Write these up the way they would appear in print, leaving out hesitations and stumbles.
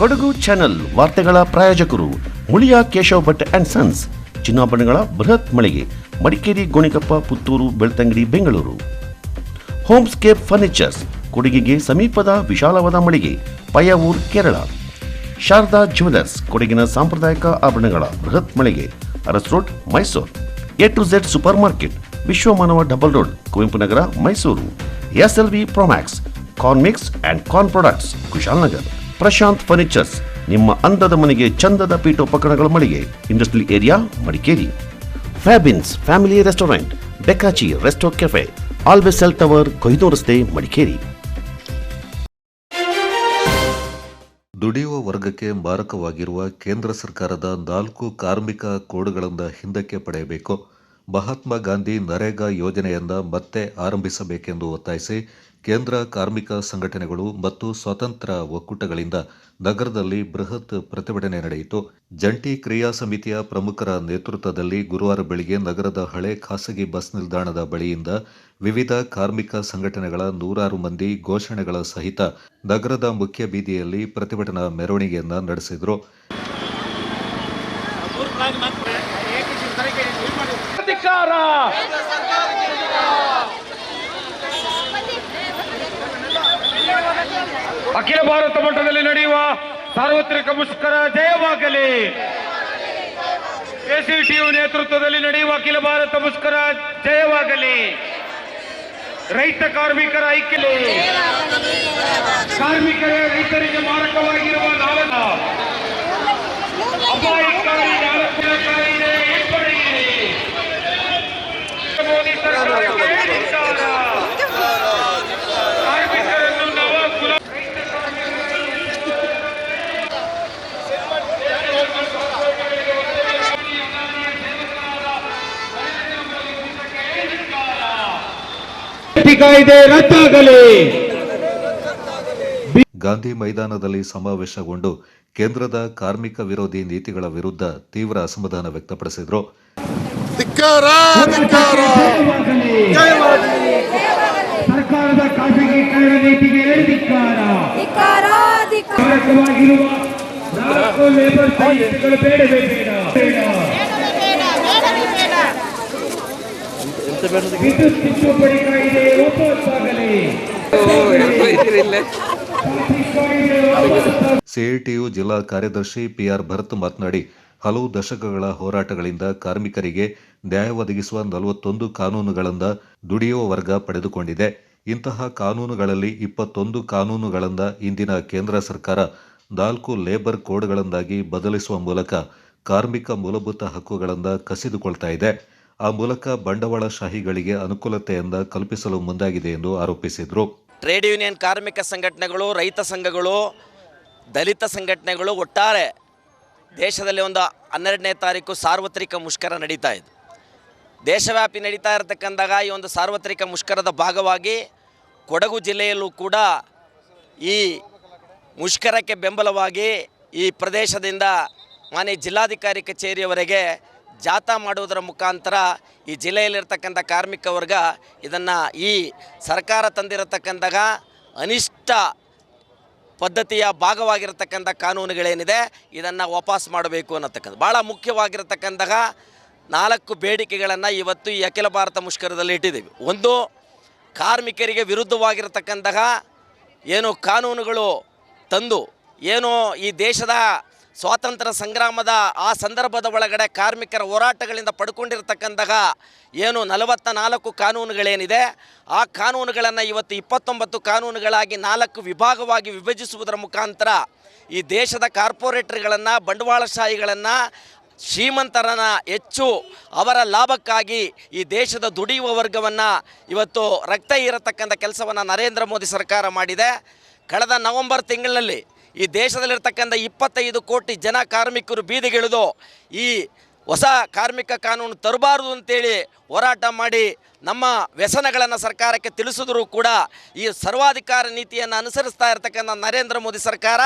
Kodagu channel ವಾರ್ತೆಗಳ ಪ್ರಾಯೋಜಕರು Muliya Keshav Bhat and sons, ಚಿನ್ನಾಭರಣಗಳ ಬೃಹತ್ ಮಳಿಗೆ, ಮಡಿಕೇರಿ, ಗೋಣಿಕೊಪ್ಪ, ಪುತ್ತೂರು, ಬೆಳ್ತಂಗಡಿ, ಬೆಂಗಳೂರು. ಹೋಮ್ಸ್ಕೇಪ್ ಫರ್ನಿಚರ್ಸ್, ಕೊಡಗಿಗೆ ಸಮೀಪದ ವಿಶಾಲವಾದ ಮಳಿಗೆ, ಪಯ್ಯಾವೂರ್, ಕೇರಳ. ಶಾರದಾ ಜ್ಯುವೆಲರ್ಸ್, ಕೊಡಗಿನ ಸಾಂಪ್ರದಾಯಿಕ ಆಭರಣಗಳ ಬೃಹತ್ ಮಳಿಗೆ, Aras road, Mysuru. A to Z super market, Vishwamanava double road, Kuvempu Nagar, Mysuru. SLV Promax, corn mix and corn products, Kushalnagar. Prashanth furnitures, ನಿಮ್ಮ ಅಂದದ ಮನೆಗೆ ಚಂದದ ಪೀಠೋಪಕರಣಗಳ ಮಳಿಗೆ, industrial area, Madikeri. Fabins family restaurant, ಬೆಕಾಚಿ resto cafe, always cell tower, Kohinoor ರಸ್ತೆ, ಮಡಿಕೇರಿ. ದುಡಿಯುವ ವರ್ಗಕ್ಕೆ ಮಾರಕವಾಗಿರುವ ಕೇಂದ್ರ ಸರ್ಕಾರದ 4 ಕಾರ್ಮಿಕ ಕೋಡ್ಗಳನ್ನು ಹಿಂದಕ್ಕೆ ಪಡೆಯಬೇಕು. ಮಹಾತ್ಮ ಗಾಂಧಿ ನರೇಗಾ ಯೋಜನೆಯನ್ನ ಮತ್ತೆ ಆರಂಭಿಸಬೇಕೆಂದು ಒತ್ತಾಯಿಸಿ ಕೇಂದ್ರ ಕಾರ್ಮಿಕ ಸಂಘಟನೆಗಳು ಮತ್ತು ಸ್ವತಂತ್ರ ಒಕ್ಕೂಟಗಳಿಂದ ನಗರದಲ್ಲಿ ಬೃಹತ್ ಪ್ರತಿಭಟನೆ ನಡೆಯಿತು. ಜಂಟಿ ಕ್ರಿಯಾ ಸಮಿತಿಯ ಪ್ರಮುಖರ ನೇತೃತ್ವದಲ್ಲಿ ಗುರುವಾರ ಬೆಳಗ್ಗೆ ನಗರದ ಹಳೆ ಖಾಸಗಿ ಬಸ್ ನಿಲ್ದಾಣದ ಬಳಿಯಿಂದ ವಿವಿಧ ಕಾರ್ಮಿಕ ಸಂಘಟನೆಗಳ 100 ಮಂದಿ ಘೋಷಣೆಗಳ ಸಹಿತ ನಗರದ ಮುಖ್ಯ ಬೀದಿಯಲ್ಲಿ ಪ್ರತಿಭಟನಾ ಮೆರವಣಿಗೆಯನ್ನ ನಡೆಸಿದರು. ಅಖಿಲ ಭಾರತ ಮಟ್ಟದಲ್ಲಿ ನಡೆಯುವ ಸಾರ್ವತ್ರಿಕ ಮುಷ್ಕರ ಜಯವಾಗಲಿ. ACTU ನೇತೃತ್ವದಲ್ಲಿ ನಡೆಯುವ ಅಖಿಲ ಭಾರತ ಮುಷ್ಕರ ಜಯವಾಗಲಿ. ರೈತ ಕಾರ್ಮಿಕರ ಐಕ್ಯತೆ, ಕಾರ್ಮಿಕರ ರೈತರಿಗೆ ಮಾರಕವಾಗಿರುವ ಅಪಾಯಕಾರಿ ಕಾಯ್ದೆ ಹಿಂಪಡೆಯಿರಿ. ಮೋದಿ ಸರ್ಕಾರಕ್ಕೆ ಕಾರ್ಮಿಕರನ್ನು ನವ ಕಾಯ್ದೆ ರದ್ದಾಗಲಿ. ಗಾಂಧಿ ಮೈದಾನದಲ್ಲಿ ಸಮಾವೇಶಗೊಂಡು ಕೇಂದ್ರದ ಕಾರ್ಮಿಕ ವಿರೋಧಿ ನೀತಿಗಳ ವಿರುದ್ಧ ತೀವ್ರ ಅಸಮಾಧಾನ ವ್ಯಕ್ತಪಡಿಸಿದರು. ಸರ್ಕಾರದ ಖಾಸಗೀಕರಣ ನೀತಿಗೆ ಧಿಕ್ಕಾರ. ಲೇಬರ್ ಸಂಸ್ಥೆಗಳು ಬೇಡವೇ ಬೇಡ. ವಿದ್ಯುತ್ ತಿದ್ದುಪಡಿ ಕಾಯ್ದೆ ವಾಪಸ್ಸಾಗಲಿ. ಸಿಐಟಿಯು ಜಿಲ್ಲಾ ಕಾರ್ಯದರ್ಶಿ PR ಭರತ್ ಮಾತನಾಡಿ, ಹಲವು ದಶಕಗಳ ಹೋರಾಟಗಳಿಂದ ಕಾರ್ಮಿಕರಿಗೆ ನ್ಯಾಯ ಒದಗಿಸುವ 41 ಕಾನೂನುಗಳಿಂದ ದುಡಿಯುವ ವರ್ಗ ಪಡೆದುಕೊಂಡಿದೆ. ಇಂತಹ ಕಾನೂನುಗಳಲ್ಲಿ 21 ಕಾನೂನುಗಳಿಂದ ಇಂದಿನ ಕೇಂದ್ರ ಸರ್ಕಾರ 4 ಲೇಬರ್ ಕೋಡ್ಗಳನ್ನಾಗಿ ಬದಲಿಸುವ ಮೂಲಕ ಕಾರ್ಮಿಕ ಮೂಲಭೂತ ಹಕ್ಕುಗಳನ್ನು ಕಸಿದುಕೊಳ್ತಾ ಇದೆ. ಆ ಮೂಲಕ ಬಂಡವಾಳಶಾಹಿಗಳಿಗೆ ಅನುಕೂಲತೆಯಿಂದ ಕಲ್ಪಿಸಲು ಮುಂದಾಗಿದೆ ಎಂದು ಆರೋಪಿಸಿದರು. ಟ್ರೇಡ್ ಯೂನಿಯನ್ ಕಾರ್ಮಿಕ ಸಂಘಟನೆಗಳು, ರೈತ ಸಂಘಗಳು, ದಲಿತ ಸಂಘಟನೆಗಳು ಒಟ್ಟಾರೆ ದೇಶದಲ್ಲಿ ಒಂದು 12ನೇ ತಾರೀಕು ಸಾರ್ವತ್ರಿಕ ಮುಷ್ಕರ ನಡೀತಾ ಇದೆ. ದೇಶವ್ಯಾಪಿ ನಡೀತಾ ಇರತಕ್ಕಂದಾಗ ಈ ಒಂದು ಸಾರ್ವತ್ರಿಕ ಮುಷ್ಕರದ ಭಾಗವಾಗಿ ಕೊಡಗು ಜಿಲ್ಲೆಯಲ್ಲೂ ಕೂಡ ಈ ಮುಷ್ಕರಕ್ಕೆ ಬೆಂಬಲವಾಗಿ ಈ ಪ್ರದೇಶದಿಂದ ಮಾನ್ಯ ಜಿಲ್ಲಾಧಿಕಾರಿ ಕಚೇರಿಯವರೆಗೆ ಜಾಥಾ ಮಾಡುವುದರ ಮುಖಾಂತರ ಈ ಜಿಲ್ಲೆಯಲ್ಲಿರ್ತಕ್ಕಂಥ ಕಾರ್ಮಿಕ ವರ್ಗ ಇದನ್ನು ಈ ಸರ್ಕಾರ ತಂದಿರತಕ್ಕಂತಹ ಅನಿಷ್ಟ ಪದ್ಧತಿಯ ಭಾಗವಾಗಿರತಕ್ಕಂಥ ಕಾನೂನುಗಳೇನಿದೆ ಇದನ್ನು ವಾಪಸ್ ಮಾಡಬೇಕು ಅನ್ನತಕ್ಕಂಥ ಭಾಳ ಮುಖ್ಯವಾಗಿರತಕ್ಕಂತಹ 4 ಬೇಡಿಕೆಗಳನ್ನು ಇವತ್ತು ಈ ಅಖಿಲ ಭಾರತ ಮುಷ್ಕರದಲ್ಲಿ ಇಟ್ಟಿದ್ದೀವಿ. ಒಂದು, ಕಾರ್ಮಿಕರಿಗೆ ವಿರುದ್ಧವಾಗಿರತಕ್ಕಂತಹ ಏನು ಕಾನೂನುಗಳು ತಂದು ಏನು ಈ ದೇಶದ ಸ್ವಾತಂತ್ರ್ಯ ಸಂಗ್ರಾಮದ ಆ ಸಂದರ್ಭದ ಒಳಗಡೆ ಕಾರ್ಮಿಕರ ಹೋರಾಟಗಳಿಂದ ಪಡ್ಕೊಂಡಿರತಕ್ಕಂತಹ ಏನು 44 ಕಾನೂನುಗಳೇನಿದೆ ಆ ಕಾನೂನುಗಳನ್ನು ಇವತ್ತು 29 ಕಾನೂನುಗಳಾಗಿ 4 ವಿಭಾಗವಾಗಿ ವಿಭಜಿಸುವುದರ ಮುಖಾಂತರ ಈ ದೇಶದ ಕಾರ್ಪೊರೇಟರ್ಗಳನ್ನು, ಬಂಡವಾಳಶಾಹಿಗಳನ್ನು, ಶ್ರೀಮಂತರನ್ನು ಹೆಚ್ಚು ಅವರ ಲಾಭಕ್ಕಾಗಿ ಈ ದೇಶದ ದುಡಿಯುವ ವರ್ಗವನ್ನು ಇವತ್ತು ರಕ್ತ ಹೀರತಕ್ಕಂಥ ಕೆಲಸವನ್ನು ನರೇಂದ್ರ ಮೋದಿ ಸರ್ಕಾರ ಮಾಡಿದೆ. ಕಳೆದ ನವೆಂಬರ್ ತಿಂಗಳಿನಲ್ಲಿ ಈ ದೇಶದಲ್ಲಿರ್ತಕ್ಕಂಥ 25 ಕೋಟಿ ಜನ ಕಾರ್ಮಿಕರು ಬೀದಿಗಿಳಿದು ಈ ಹೊಸ ಕಾರ್ಮಿಕ ಕಾನೂನು ತರಬಾರದು ಅಂತೇಳಿ ಹೋರಾಟ ಮಾಡಿ ನಮ್ಮ ವ್ಯಸನಗಳನ್ನು ಸರ್ಕಾರಕ್ಕೆ ತಿಳಿಸಿದ್ರೂ ಕೂಡ ಈ ಸರ್ವಾಧಿಕಾರ ನೀತಿಯನ್ನು ಅನುಸರಿಸ್ತಾ ಇರತಕ್ಕಂಥ ನರೇಂದ್ರ ಮೋದಿ ಸರ್ಕಾರ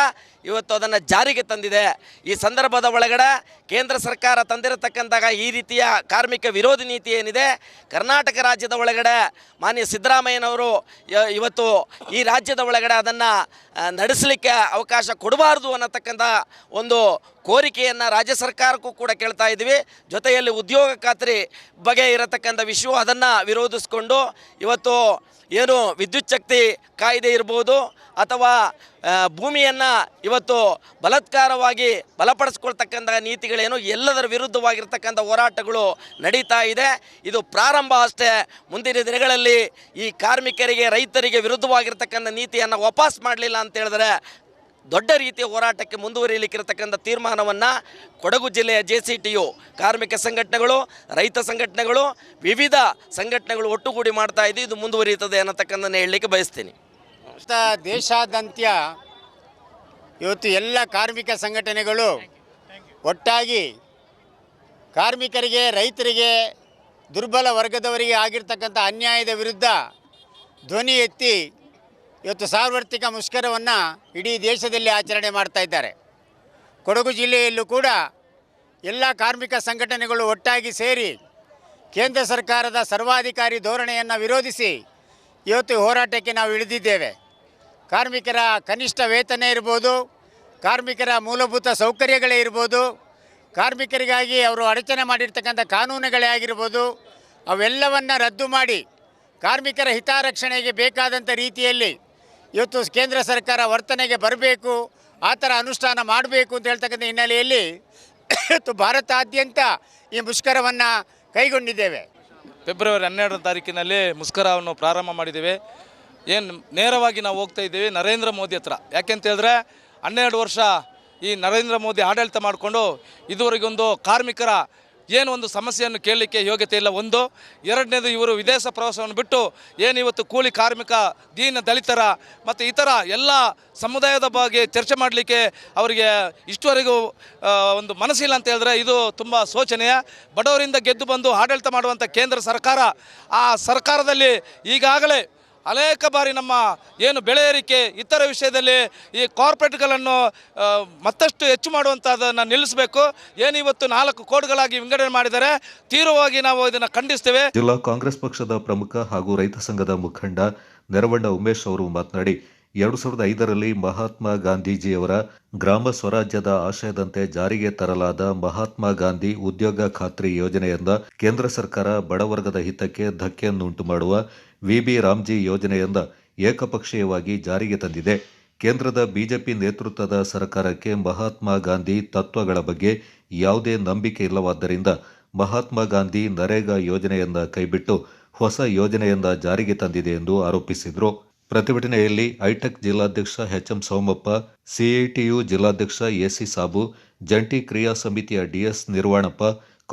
ಇವತ್ತು ಅದನ್ನು ಜಾರಿಗೆ ತಂದಿದೆ. ಈ ಸಂದರ್ಭದ ಒಳಗಡೆ ಕೇಂದ್ರ ಸರ್ಕಾರ ತಂದಿರತಕ್ಕಂತಹ ಈ ರೀತಿಯ ಕಾರ್ಮಿಕ ವಿರೋಧಿ ನೀತಿ ಏನಿದೆ, ಕರ್ನಾಟಕ ರಾಜ್ಯದ ಒಳಗಡೆ ಮಾನ್ಯ ಸಿದ್ದರಾಮಯ್ಯನವರು ಇವತ್ತು ಈ ರಾಜ್ಯದ ಒಳಗಡೆ ಅದನ್ನು ನಡೆಸಲಿಕ್ಕೆ ಅವಕಾಶ ಕೊಡಬಾರ್ದು ಅನ್ನತಕ್ಕಂಥ ಒಂದು ಕೋರಿಕೆಯನ್ನು ರಾಜ್ಯ ಸರ್ಕಾರಕ್ಕೂ ಕೂಡ ಕೇಳ್ತಾ ಇದ್ದೀವಿ. ಜೊತೆಯಲ್ಲಿ ಉದ್ಯೋಗ ಖಾತ್ರಿ ಬಗ್ಗೆ ಇರತಕ್ಕಂಥ ವಿಷಯ ಅದನ್ನು ವಿರೋಧಿಸಿಕೊಂಡು ಇವತ್ತು ಏನು ವಿದ್ಯುತ್ ಶಕ್ತಿ ಕಾಯ್ದೆ ಇರ್ಬೋದು ಅಥವಾ ಭೂಮಿಯನ್ನು ಇವತ್ತು ಬಲಾತ್ಕಾರವಾಗಿ ಬಲಪಡಿಸ್ಕೊಳ್ತಕ್ಕಂಥ ನೀತಿಗಳೇನು ಎಲ್ಲದರ ವಿರುದ್ಧವಾಗಿರ್ತಕ್ಕಂಥ ಹೋರಾಟಗಳು ನಡೀತಾ ಇದೆ. ಇದು ಪ್ರಾರಂಭ ಅಷ್ಟೇ. ಮುಂದಿನ ದಿನಗಳಲ್ಲಿ ಈ ಕಾರ್ಮಿಕರಿಗೆ ರೈತರಿಗೆ ವಿರುದ್ಧವಾಗಿರ್ತಕ್ಕಂಥ ನೀತಿಯನ್ನು ವಾಪಸ್ ಮಾಡಲಿಲ್ಲ ಅಂತ ಹೇಳಿದ್ರೆ ದೊಡ್ಡ ರೀತಿಯ ಹೋರಾಟಕ್ಕೆ ಮುಂದುವರಿಯಲಿಕ್ಕಿರತಕ್ಕಂಥ ತೀರ್ಮಾನವನ್ನು ಕೊಡಗು ಜಿಲ್ಲೆಯ JCTU ಕಾರ್ಮಿಕ ಸಂಘಟನೆಗಳು, ರೈತ ಸಂಘಟನೆಗಳು, ವಿವಿಧ ಸಂಘಟನೆಗಳು ಒಟ್ಟುಗೂಡಿ ಮಾಡ್ತಾ ಇದ್ದು ಇದು ಮುಂದುವರಿಯುತ್ತದೆ ಅನ್ನತಕ್ಕಂಥದ್ದನ್ನು ಹೇಳಲಿಕ್ಕೆ ಬಯಸ್ತೀನಿ. ದೇಶಾದ್ಯಂತ ಇವತ್ತು ಎಲ್ಲ ಕಾರ್ಮಿಕ ಸಂಘಟನೆಗಳು ಒಟ್ಟಾಗಿ ಕಾರ್ಮಿಕರಿಗೆ, ರೈತರಿಗೆ, ದುರ್ಬಲ ವರ್ಗದವರಿಗೆ ಆಗಿರ್ತಕ್ಕಂಥ ಅನ್ಯಾಯದ ವಿರುದ್ಧ ಧ್ವನಿ ಎತ್ತಿ ಇವತ್ತು ಸಾರ್ವತ್ರಿಕ ಮುಷ್ಕರವನ್ನು ಇಡೀ ದೇಶದಲ್ಲಿ ಆಚರಣೆ ಮಾಡ್ತಾ ಇದ್ದಾರೆ. ಕೊಡಗು ಜಿಲ್ಲೆಯಲ್ಲೂ ಕೂಡ ಎಲ್ಲ ಕಾರ್ಮಿಕ ಸಂಘಟನೆಗಳು ಒಟ್ಟಾಗಿ ಸೇರಿ ಕೇಂದ್ರ ಸರ್ಕಾರದ ಸರ್ವಾಧಿಕಾರಿ ಧೋರಣೆಯನ್ನು ವಿರೋಧಿಸಿ ಇವತ್ತು ಹೋರಾಟಕ್ಕೆ ನಾವು ಇಳಿದಿದ್ದೇವೆ. ಕಾರ್ಮಿಕರ ಕನಿಷ್ಠ ವೇತನ ಇರ್ಬೋದು, ಕಾರ್ಮಿಕರ ಮೂಲಭೂತ ಸೌಕರ್ಯಗಳೇ ಇರ್ಬೋದು, ಕಾರ್ಮಿಕರಿಗಾಗಿ ಅವರು ಅಡಚಣೆ ಮಾಡಿರ್ತಕ್ಕಂಥ ಕಾನೂನುಗಳೇ ಆಗಿರ್ಬೋದು, ಅವೆಲ್ಲವನ್ನು ರದ್ದು ಮಾಡಿ ಕಾರ್ಮಿಕರ ಹಿತರಕ್ಷಣೆಗೆ ಬೇಕಾದಂಥ ರೀತಿಯಲ್ಲಿ ಇವತ್ತು ಕೇಂದ್ರ ಸರ್ಕಾರ ವರ್ತನೆಗೆ ಬರಬೇಕು, ಆ ಥರ ಅನುಷ್ಠಾನ ಮಾಡಬೇಕು ಅಂತ ಹೇಳ್ತಕ್ಕಂಥ ಹಿನ್ನೆಲೆಯಲ್ಲಿ ಇವತ್ತು ಭಾರತಾದ್ಯಂತ ಈ ಮುಷ್ಕರವನ್ನು ಕೈಗೊಂಡಿದ್ದೇವೆ. ಫೆಬ್ರವರಿ 12ನೇ ತಾರೀಕಿನಲ್ಲಿ ಮುಷ್ಕರವನ್ನು ಪ್ರಾರಂಭ ಮಾಡಿದ್ದೇವೆ. ಏನು ನೇರವಾಗಿ ನಾವು ಹೋಗ್ತಾ ಇದ್ದೀವಿ ನರೇಂದ್ರ ಮೋದಿ ಹತ್ರ. ಯಾಕೆಂತ ಹೇಳಿದ್ರೆ 12 ವರ್ಷ ಈ ನರೇಂದ್ರ ಮೋದಿ ಆಡಳಿತ ಮಾಡಿಕೊಂಡು ಇದುವರೆಗೊಂದು ಕಾರ್ಮಿಕರ ಏನು ಒಂದು ಸಮಸ್ಯೆಯನ್ನು ಕೇಳಲಿಕ್ಕೆ ಯೋಗ್ಯತೆ ಇಲ್ಲ. ಒಂದು, ಎರಡನೇದು ಇವರು ವಿದೇಶ ಪ್ರವಾಸವನ್ನು ಬಿಟ್ಟು ಏನು ಇವತ್ತು ಕೂಲಿ ಕಾರ್ಮಿಕ, ದೀನ ದಲಿತರ ಮತ್ತು ಇತರ ಎಲ್ಲ ಸಮುದಾಯದ ಬಗ್ಗೆ ಚರ್ಚೆ ಮಾಡಲಿಕ್ಕೆ ಅವರಿಗೆ ಇಷ್ಟುವರೆಗೂ ಒಂದು ಮನಸ್ಸಿಲ್ಲ ಅಂತ ಹೇಳಿದ್ರೆ ಇದು ತುಂಬ ಶೋಚನೀಯ. ಬಡವರಿಂದ ಗೆದ್ದು ಬಂದು ಆಡಳಿತ ಮಾಡುವಂಥ ಕೇಂದ್ರ ಸರ್ಕಾರ, ಆ ಸರ್ಕಾರದಲ್ಲಿ ಈಗಾಗಲೇ ಅನೇಕ ಬಾರಿ ನಮ್ಮ ಏನು ಬೆಳೆ ಏರಿಕೆ ಇತರ ವಿಷಯದಲ್ಲಿ ಈ ಕಾರ್ಪೊರೇಟ್ಗಳನ್ನು ಮತ್ತಷ್ಟು ಹೆಚ್ಚು ಮಾಡುವಂಥದ್ದನ್ನು ನಿಲ್ಲಿಸಬೇಕು. ಏನು ಇವತ್ತು 4 ಕೋಡ್ಗಳಾಗಿ ವಿಂಗಡಣೆ ಮಾಡಿದರೆ ತೀವ್ರವಾಗಿ ನಾವು ಇದನ್ನು ಖಂಡಿಸ್ತೇವೆ. ಜಿಲ್ಲಾ ಕಾಂಗ್ರೆಸ್ ಪಕ್ಷದ ಪ್ರಮುಖ ಹಾಗೂ ರೈತ ಸಂಘದ ಮುಖಂಡ ನೆರವಣ್ಣ ಉಮೇಶ್ ಅವರು ಮಾತನಾಡಿ 2005ರಲ್ಲಿ ಮಹಾತ್ಮ ಗಾಂಧೀಜಿಯವರ ಗ್ರಾಮ ಸ್ವರಾಜ್ಯದ ಆಶಯದಂತೆ ಜಾರಿಗೆ ತರಲಾದ ಮಹಾತ್ಮ ಗಾಂಧಿ ಉದ್ಯೋಗ ಖಾತ್ರಿ ಯೋಜನೆಯಿಂದ ಕೇಂದ್ರ ಸರ್ಕಾರ ಬಡವರ್ಗದ ಹಿತಕ್ಕೆ ಧಕ್ಕೆಯನ್ನುಂಟು ಮಾಡುವ VB ರಾಮ್ಜಿ ಯೋಜನೆಯಿಂದ ಏಕಪಕ್ಷೀಯವಾಗಿ ಜಾರಿಗೆ ತಂದಿದೆ. ಕೇಂದ್ರದ ಬಿಜೆಪಿ ನೇತೃತ್ವದ ಸರ್ಕಾರಕ್ಕೆ ಮಹಾತ್ಮ ಗಾಂಧಿ ತತ್ವಗಳ ಬಗ್ಗೆ ಯಾವುದೇ ನಂಬಿಕೆ ಇಲ್ಲವಾದ್ದರಿಂದ ಮಹಾತ್ಮ ಗಾಂಧಿ ನರೇಗಾ ಯೋಜನೆಯನ್ನ ಕೈಬಿಟ್ಟು ಹೊಸ ಯೋಜನೆಯನ್ನ ಜಾರಿಗೆ ತಂದಿದೆ ಎಂದು ಆರೋಪಿಸಿದರು. ಪ್ರತಿಭಟನೆಯಲ್ಲಿ ಐಟೆಕ್ ಜಿಲ್ಲಾಧ್ಯಕ್ಷ HM ಸೋಮಪ್ಪ, CITU ಜಿಲ್ಲಾಧ್ಯಕ್ಷ AC ಸಾಬು, ಜಂಟಿ ಕ್ರಿಯಾ ಸಮಿತಿಯ DS ನಿರ್ವಾಣಪ್ಪ,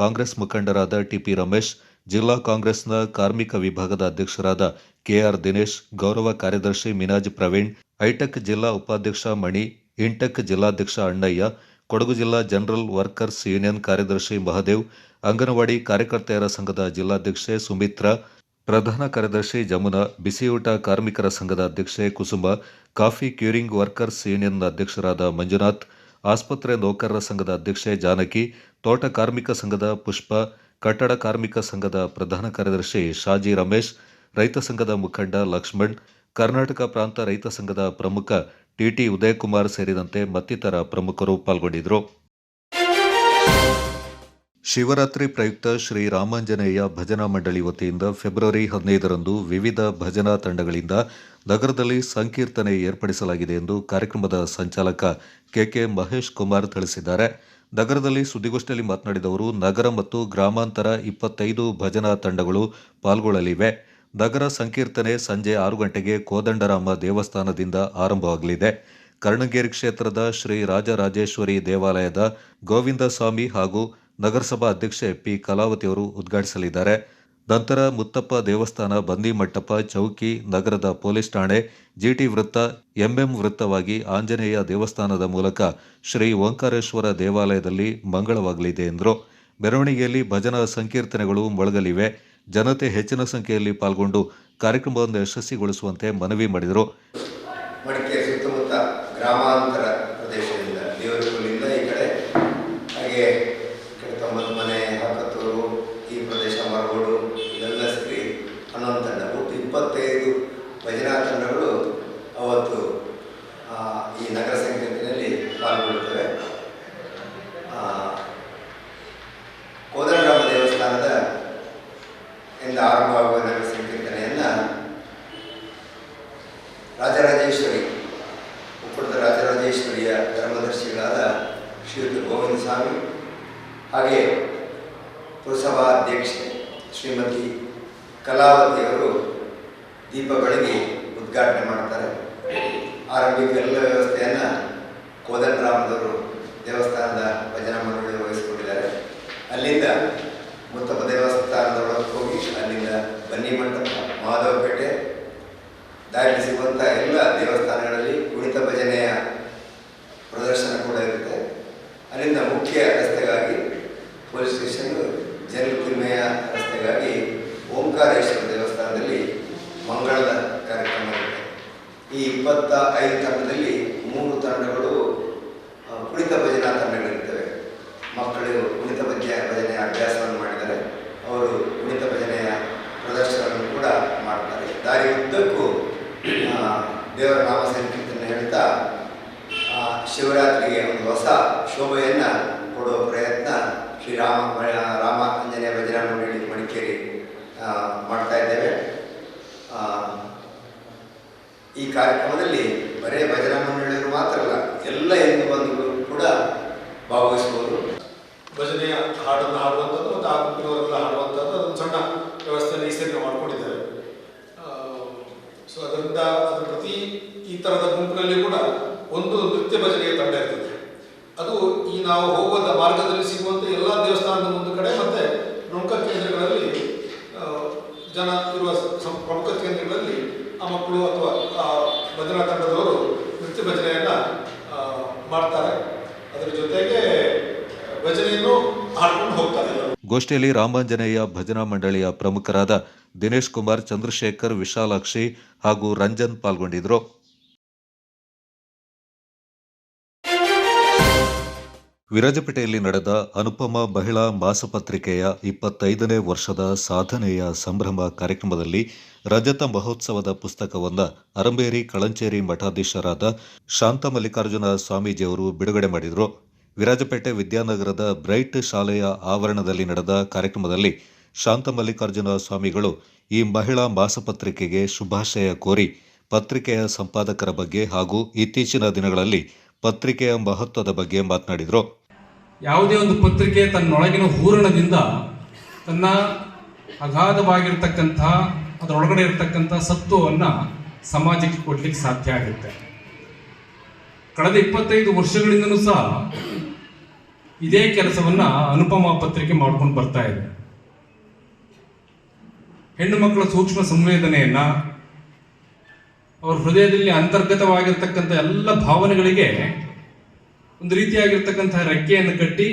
ಕಾಂಗ್ರೆಸ್ ಮುಖಂಡರಾದ TP ರಮೇಶ್, ಜಿಲ್ಲಾ ಕಾಂಗ್ರೆಸ್ನ ಕಾರ್ಮಿಕ ವಿಭಾಗದ ಅಧ್ಯಕ್ಷರಾದ KR ದಿನೇಶ್, ಗೌರವ ಕಾರ್ಯದರ್ಶಿ ಮಿನಾಜ್ ಪ್ರವೀಣ್, ಐಟೆಕ್ ಜಿಲ್ಲಾ ಉಪಾಧ್ಯಕ್ಷ ಮಣಿ, ಇಂಟೆಕ್ ಜಿಲ್ಲಾಧ್ಯಕ್ಷ ಅಣ್ಣಯ್ಯ, ಕೊಡಗು ಜಿಲ್ಲಾ ಜನರಲ್ ವರ್ಕರ್ಸ್ ಯೂನಿಯನ್ ಕಾರ್ಯದರ್ಶಿ ಮಹದೇವ್, ಅಂಗನವಾಡಿ ಕಾರ್ಯಕರ್ತೆಯರ ಸಂಘದ ಜಿಲ್ಲಾಧ್ಯಕ್ಷೆ ಸುಮಿತ್ರಾ, ಪ್ರಧಾನ ಕಾರ್ಯದರ್ಶಿ ಜಮುನಾ, ಬಿಸಿಯೂಟ ಕಾರ್ಮಿಕರ ಸಂಘದ ಅಧ್ಯಕ್ಷೆ ಕುಸುಮ, ಕಾಫಿ ಕ್ಯೂರಿಂಗ್ ವರ್ಕರ್ಸ್ ಯೂನಿಯನ್ನ ಅಧ್ಯಕ್ಷರಾದ ಮಂಜುನಾಥ್, ಆಸ್ಪತ್ರೆ ನೌಕರರ ಸಂಘದ ಅಧ್ಯಕ್ಷೆ ಜಾನಕಿ, ತೋಟ ಕಾರ್ಮಿಕ ಸಂಘದ ಪುಷ್ಪ, ಕಟ್ಟಡ ಕಾರ್ಮಿಕ ಸಂಘದ ಪ್ರಧಾನ ಕಾರ್ಯದರ್ಶಿ ಶಾಜಿ ರಮೇಶ್, ರೈತ ಸಂಘದ ಮುಖಂಡ ಲಕ್ಷ್ಮಣ್, ಕರ್ನಾಟಕ ಪ್ರಾಂತ ರೈತ ಸಂಘದ ಪ್ರಮುಖ TT ಉದಯಕುಮಾರ್ ಸೇರಿದಂತೆ ಮತ್ತಿತರ ಪ್ರಮುಖರು ಪಾಲ್ಗೊಂಡಿದ್ದರು. ಶಿವರಾತ್ರಿ ಪ್ರಯುಕ್ತ ಶ್ರೀ ರಾಮಾಂಜನೇಯ ಭಜನಾ ಮಂಡಳಿ ವತಿಯಿಂದ ಫೆಬ್ರವರಿ 15ರಂದು ವಿವಿಧ ಭಜನಾ ತಂಡಗಳಿಂದ ನಗರದಲ್ಲಿ ಸಂಕೀರ್ತನೆ ಏರ್ಪಡಿಸಲಾಗಿದೆ ಎಂದು ಕಾರ್ಯಕ್ರಮದ ಸಂಚಾಲಕ KK ಮಹೇಶ್ ಕುಮಾರ್ ತಿಳಿಸಿದ್ದಾರೆ. ನಗರದಲ್ಲಿ ಸುದ್ದಿಗೋಷ್ಠಿಯಲ್ಲಿ ಮಾತನಾಡಿದ ಅವರು, ನಗರ ಮತ್ತು ಗ್ರಾಮಾಂತರ 25 ಭಜನಾ ತಂಡಗಳು ಪಾಲ್ಗೊಳ್ಳಲಿವೆ. ನಗರ ಸಂಕೀರ್ತನೆ ಸಂಜೆ 6 ಗಂಟೆಗೆ ಕೋದಂಡರಾಮ ದೇವಸ್ಥಾನದಿಂದ ಆರಂಭವಾಗಲಿದೆ. ಕರ್ಣಗೇರಿ ಕ್ಷೇತ್ರದ ಶ್ರೀ ರಾಜರಾಜೇಶ್ವರಿ ದೇವಾಲಯದ ಗೋವಿಂದ ಸ್ವಾಮಿ ಹಾಗೂ ನಗರಸಭಾ ಅಧ್ಯಕ್ಷೆ P ಕಲಾವತಿಯವರು ಉದ್ಘಾಟಿಸಲಿದ್ದಾರೆ. ನಂತರ ಮುತ್ತಪ್ಪ ದೇವಸ್ಥಾನ, ಬಂದಿ ಮಂಟಪ, ಚೌಕಿ, ನಗರದ ಪೊಲೀಸ್ ಠಾಣೆ, GT ವೃತ್ತ, MM ವೃತ್ತವಾಗಿ ಆಂಜನೇಯ ದೇವಸ್ಥಾನದ ಮೂಲಕ ಶ್ರೀ ಓಂಕಾರೇಶ್ವರ ದೇವಾಲಯದಲ್ಲಿ ಮಂಗಳವಾಗಲಿದೆ ಎಂದರು. ಮೆರವಣಿಗೆಯಲ್ಲಿ ಭಜನಾ ಸಂಕೀರ್ತನೆಗಳು ಮೊಳಗಲಿವೆ. ಜನತೆ ಹೆಚ್ಚಿನ ಸಂಖ್ಯೆಯಲ್ಲಿ ಪಾಲ್ಗೊಂಡು ಕಾರ್ಯಕ್ರಮವನ್ನು ಯಶಸ್ವಿಗೊಳಿಸುವಂತೆ ಮನವಿ ಮಾಡಿದರು. ಮಡಿಕೇರಿ ಸುತ್ತಮುತ್ತ ಗ್ರಾಮಾಂತರ ಪ್ರದೇಶದಿಂದ ದೇವರಕುಲಿಂದ ಈ ಕಡೆ ಹಾಗೆ ತೊಂಬತ್ತು ಮನೆ ಹಾಕತ್ತೂರು ಈ ಪ್ರದೇಶ ಮರಗೋಡು ಇದೆಲ್ಲ ಸೇರಿ 11 ತಂಡ ಒಟ್ಟು 25 ಭಜನಾ ತಂಡಗಳು ಅವತ್ತು ಈ ನಗರ ಸಂಕೀರ್ತನೆಯಲ್ಲಿ ಪಾಲ್ಗೊಳ್ಳುತ್ತವೆ. ಕೋದಂಡರಾಮ ದೇವಸ್ಥಾನದ ಇಂದ ಆರಂಭವಾಗುವ ನಗರ ಸಂಕೀರ್ತನೆಯನ್ನು ರಾಜರಾಜೇಶ್ವರಿ ಉಪ್ಪಳದ ರಾಜರಾಜೇಶ್ವರಿಯ ಧರ್ಮದರ್ಶಿಗಳಾದ ಶ್ರೀಯುತ ಗೋವಿಂದ ಸ್ವಾಮಿ ಹಾಗೆ ಪುರಸಭಾಧ್ಯಕ್ಷೆ ಶ್ರೀಮತಿ ಕಲಾವತಿಯವರು ದೀಪ ಬೆಳಗಿ ಉದ್ಘಾಟನೆ ಮಾಡ್ತಾರೆ. ಆರಂಭಿಕ ಎಲ್ಲ ವ್ಯವಸ್ಥೆಯನ್ನು ಕೋದಂಡರಾಮದವರು ದೇವಸ್ಥಾನದ ಭಜನಾ ಮಂಡಳಿ ವಹಿಸಿಕೊಂಡಿದ್ದಾರೆ. ಅಲ್ಲಿಂದ ಮುತ್ತಪ್ಪ ದೇವಸ್ಥಾನದೊಳಗೆ ಹೋಗಿ ಅಲ್ಲಿಂದ ಬನ್ನಿ ಮಂಟಪ, ಮಾಧವಪೇಟೆ ದಾರಿ ಸಿಗುವಂಥ ಎಲ್ಲ ದೇವಸ್ಥಾನಗಳಲ್ಲಿ ಕುಣಿತ ಭಜನೆಯ ಪ್ರದರ್ಶನ ಕೂಡ ಇರುತ್ತೆ. ಅಲ್ಲಿಂದ ಮುಖ್ಯ ರಸ್ತೆಗಾಗಿ ಪೊಲೀಸ್ ಸ್ಟೇಷನ್ ಜಲಕಿಲ್ಮೆಯ ರಸ್ತೆಗಾಗಿ ಓಂಕಾರೇಶ್ವರ ದೇವಸ್ಥಾನದಲ್ಲಿ ಮಂಗಳದ ಕಾರ್ಯಕ್ರಮ ಇರುತ್ತೆ. ಈ 25 ತಂಡದಲ್ಲಿ 3 ತಂಡಗಳು ಕುಣಿತ ಭಜನಾ ತಂಡಗಳಿರ್ತವೆ. ಮಕ್ಕಳು ಕುಣಿತ ಭಜನೆಯ ಅಭ್ಯಾಸವನ್ನು ಮಾಡಿದ್ದಾರೆ. ಅವರು ಕುಣಿತ ಭಜನೆಯ ಪ್ರದರ್ಶನವನ್ನು ಕೂಡ ಮಾಡ್ತಾರೆ. ದಾರಿ ಉದ್ದಕ್ಕೂ ದೇವರ ನಾಮ ಸಂಕೀರ್ತನೆ ಹೇಳ್ತಾ ಶಿವರಾತ್ರಿಗೆ ಒಂದು ಹೊಸ ಶೋಭೆಯನ್ನು ಕೊಡುವ ಪ್ರಯತ್ನ ರಾಮ ಆಂಜನೇಯ ಭಜನಾ ಮಂಡಳಿ ಮಡಿಕೇರಿ ಮಾಡ್ತಾ ಇದ್ದೇವೆ. ಈ ಕಾರ್ಯಕ್ರಮದಲ್ಲಿ ಬರೇ ಭಜನಾ ಮಂಡಳಿಯವರು ಮಾತ್ರ ಅಲ್ಲ, ಎಲ್ಲ ಹಿಂದೂ ಬಂಧುಗಳು ಕೂಡ ಭಾಗವಹಿಸಬಹುದು. ಭಜನೆಯ ಹಾಡನ್ನು ಹಾಡುವಂಥದ್ದು ಮತ್ತು ಆ ಗುಂಪಿನವರೆಲ್ಲ ಹಾಡುವಂಥದ್ದು ಅದೊಂದು ಸಣ್ಣ ವ್ಯವಸ್ಥೆಯನ್ನು ಈ ಸೇವೆ ಮಾಡಿಕೊಂಡಿದ್ದಾರೆ. ಸೊ ಅದರಿಂದ ಅದರ ಪ್ರತಿ ಈ ಥರದ ಗುಂಪಿನಲ್ಲಿ ಕೂಡ ಒಂದು ನೃತ್ಯ ಭಜನೆಯ ತಂಡ ಇರ್ತದೆ. ಅದು ಈ ನಾವು ಹೋಗುವ ಮಾರ್ಗದಲ್ಲಿ ಸಿಗುವಂಥ ಎಲ್ಲ ದೇವಸ್ಥಾನದ ಒಂದು ಕಡೆ ಮತ್ತು ಪ್ರಮುಖ ಕೇಂದ್ರಗಳಲ್ಲಿ ಜನ ಇರುವ ಪ್ರಮುಖ ಕೇಂದ್ರಗಳಲ್ಲಿ ಆ ಮಕ್ಕಳು ಅಥವಾ ಆ ಭಜನಾ ತಂಡದವರು ನೃತ್ಯ ಭಜನೆಯನ್ನು ಮಾಡ್ತಾರೆ. ಅದರ ಜೊತೆಗೆ ಭಜನೆಯನ್ನು ಹಾಡ್ಕೊಂಡು ಹೋಗ್ತಾರೆ. ಗೋಷ್ಠಿಯಲ್ಲಿ ರಾಮಾಂಜನೇಯ ಭಜನಾ ಮಂಡಳಿಯ ಪ್ರಮುಖರಾದ ದಿನೇಶ್ ಕುಮಾರ್, ಚಂದ್ರಶೇಖರ್, ವಿಶಾಲಾಕ್ಷಿ ಹಾಗೂ ರಂಜನ್ ಪಾಲ್ಗೊಂಡಿದ್ದರು. ವಿರಾಜಪೇಟೆಯಲ್ಲಿ ನಡೆದ ಅನುಪಮ ಮಹಿಳಾ ಮಾಸಪತ್ರಿಕೆಯ 25ನೇ ವರ್ಷದ ಸಾಧನೆಯ ಸಂಭ್ರಮ ಕಾರ್ಯಕ್ರಮದಲ್ಲಿ ರಜತ ಮಹೋತ್ಸವದ ಪುಸ್ತಕವನ್ನು ಅರಂಬೇರಿ ಕಳಂಚೇರಿ ಮಠಾಧೀಶರಾದ ಶಾಂತ ಮಲ್ಲಿಕಾರ್ಜುನ ಸ್ವಾಮೀಜಿಯವರು ಬಿಡುಗಡೆ ಮಾಡಿದರು. ವಿರಾಜಪೇಟೆ ವಿದ್ಯಾನಗರದ ಬ್ರೈಟ್ ಶಾಲೆಯ ಆವರಣದಲ್ಲಿ ನಡೆದ ಕಾರ್ಯಕ್ರಮದಲ್ಲಿ ಶಾಂತ ಮಲ್ಲಿಕಾರ್ಜುನ ಸ್ವಾಮಿಗಳು ಈ ಮಹಿಳಾ ಮಾಸಪತ್ರಿಕೆಗೆ ಶುಭಾಶಯ ಕೋರಿ ಪತ್ರಿಕೆಯ ಸಂಪಾದಕರ ಬಗ್ಗೆ ಹಾಗೂ ಇತ್ತೀಚಿನ ದಿನಗಳಲ್ಲಿ ಪತ್ರಿಕೆಯ ಮಹತ್ವದ ಬಗ್ಗೆ ಮಾತನಾಡಿದರು. ಯಾವುದೇ ಒಂದು ಪತ್ರಿಕೆ ತನ್ನೊಳಗಿನ ಹೂರಣದಿಂದ ತನ್ನ ಅಗಾಧವಾಗಿರ್ತಕ್ಕಂಥ ಅದರೊಳಗಡೆ ಇರತಕ್ಕಂಥ ಸತ್ವವನ್ನು ಸಮಾಜಕ್ಕೆ ಕೊಡಲಿಕ್ಕೆ ಸಾಧ್ಯ ಆಗುತ್ತೆ. ಕಳೆದ 25 ವರ್ಷಗಳಿಂದಲೂ ಸಹ ಇದೇ ಕೆಲಸವನ್ನು ಅನುಪಮ ಪತ್ರಿಕೆ ಮಾಡ್ಕೊಂಡು ಬರ್ತಾ ಇದೆ. ಹೆಣ್ಣು ಮಕ್ಕಳ ಸೂಕ್ಷ್ಮ ಸಂವೇದನೆಯನ್ನು, ಅವರ ಹೃದಯದಲ್ಲಿ ಅಂತರ್ಗತವಾಗಿರ್ತಕ್ಕಂಥ ಎಲ್ಲ ಭಾವನೆಗಳಿಗೆ ಒಂದು ರೀತಿಯಾಗಿರ್ತಕ್ಕಂತಹ ರೆಕ್ಕೆಯನ್ನು ಕಟ್ಟಿ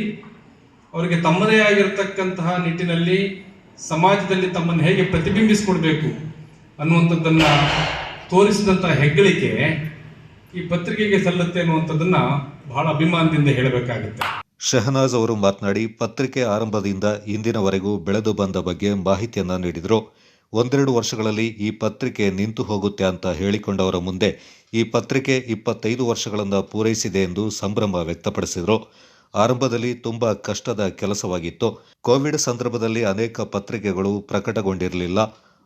ಅವರಿಗೆ ತಮ್ಮದೇ ಆಗಿರ್ತಕ್ಕಂತಹ ನಿಟ್ಟಿನಲ್ಲಿ ಸಮಾಜದಲ್ಲಿ ತಮ್ಮನ್ನು ಹೇಗೆ ಪ್ರತಿಬಿಂಬಿಸಿಕೊಡ್ಬೇಕು ಅನ್ನುವಂಥದ್ದನ್ನು ತೋರಿಸಿದಂತಹ ಹೆಗ್ಗಳಿಕೆ ಈ ಪತ್ರಿಕೆಗೆ ಸಲ್ಲುತ್ತೆ ಅನ್ನುವಂಥದ್ದನ್ನು ಬಹಳ ಅಭಿಮಾನದಿಂದ ಹೇಳಬೇಕಾಗುತ್ತೆ. ಶಹನಾಜ್ ಅವರು ಮಾತನಾಡಿ ಪತ್ರಿಕೆ ಆರಂಭದಿಂದ ಇಂದಿನವರೆಗೂ ಬೆಳೆದು ಬಂದ ಬಗ್ಗೆ ಮಾಹಿತಿಯನ್ನು ನೀಡಿದರು. 1-2 ವರ್ಷಗಳಲ್ಲಿ ಈ ಪತ್ರಿಕೆ ನಿಂತು ಹೋಗುತ್ತೆ ಅಂತ ಹೇಳಿಕೊಂಡವರ ಮುಂದೆ ಈ ಪತ್ರಿಕೆ 25 ವರ್ಷಗಳನ್ನು ಪೂರೈಸಿದೆ ಎಂದು ಸಂಭ್ರಮ ವ್ಯಕ್ತಪಡಿಸಿದರು. ಆರಂಭದಲ್ಲಿ ತುಂಬ ಕಷ್ಟದ ಕೆಲಸವಾಗಿತ್ತು. ಕೋವಿಡ್ ಸಂದರ್ಭದಲ್ಲಿ ಅನೇಕ ಪತ್ರಿಕೆಗಳು ಪ್ರಕಟಗೊಂಡಿರಲಿಲ್ಲ.